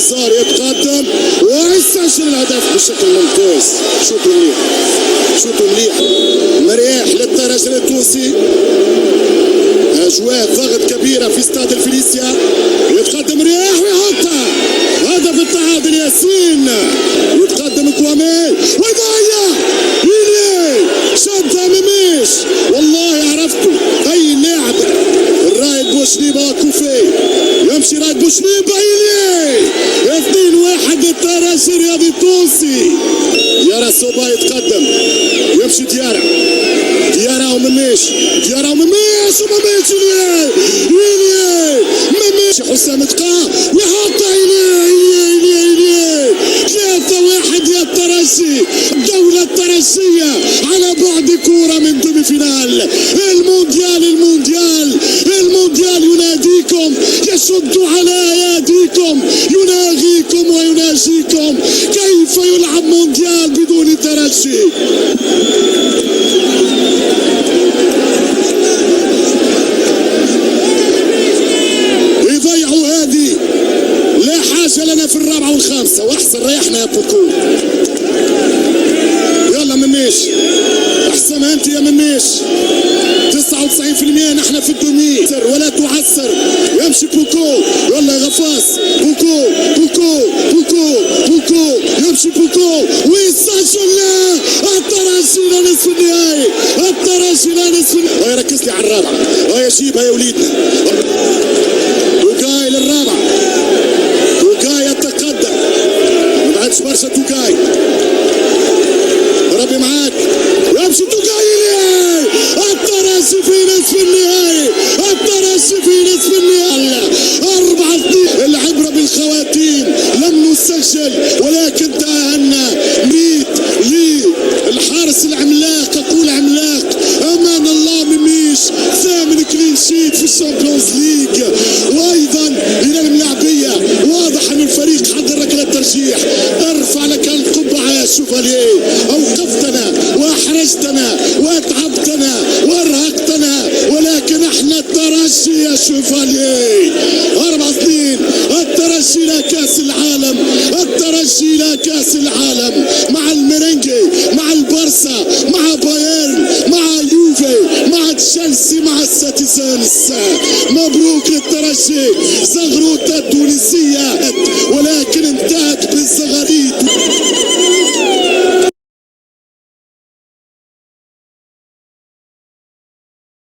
الانتصار يتقدم ويستعجل الهدف بشكل ممتاز. شوطوا مليح، شوطوا مليح، مريح للترجي التونسي. اجواء ضغط كبيره في استاد الفينيسيا. يتقدم رياح ويحطها، هدف التعادل ياسين. يتقدم كوامي ويضيع إليه، شدها مميش. والله عرفته اي لاعب. الرايد بوشنيبه كوفي، يمشي رايد بوشنيبه إليه. 2-1 للترجي الرياضي التونسي. ديارا سوبا يتقدم، يمشي ديارا ومميش، ديارا ومميش إليه مميش. حسام تقى ويحطها إليه 3-1 يا الترجي. الدولة الترجية على بعد كورة من دومي فينال. المونديال يناديكم، يشد على اياديكم، يناغيكم ويناجيكم. كيف يلعب مونديال بدون ترجي؟ يضيعوا هذه، لا حاجة لنا في الرابعة والخامسة. واحسن ريحنا يا بوكو. يلا مميش، احسن انت يا مميش. 99% نحن في الدومي ولا تعسر. يمشي بوكو، يلا يا غفاص. بوكو يمشي بوكو ويسجل. الترجي لنصف النهائي، الترجي لنصف النهائي. ركز لي على الرابعة، ويا جيبها يا وليدنا. توكاي للرابعة، توكاي يتقدم، ما بعدش برشا. توكاي ربي معاك، يمشي توكاي ليه. الترجي في نصف النهائي، الترجي في نصف النهائي. 4-2. العبرة بالخواتيم، لم نسجل ولكن تأهلنا. ميت للحارس العملاق، أقول عملاق، أمان الله مميش. 8 كلين شيت في الشامبيونز ليج. وأيضا إلى الملاعبية، واضح أن الفريق حضر ركلة ترجيح. ارفع لك القبعة يا شوفاليه. أوقفتنا وأحرجتنا وأتعبتنا وأرهقتنا، ولكن احنا الترجي يا شوفاليه. 4-2. الترجي إلى كأس العالم، الترجي إلى كأس العالم مع الميرينجي، مع البارسا، مع بايرن، مع يوفي، مع تشيلسي، مع السيتيزنز. مبروك للترجي. زغروطة تونسية ولكن انتهت بالزغاريد.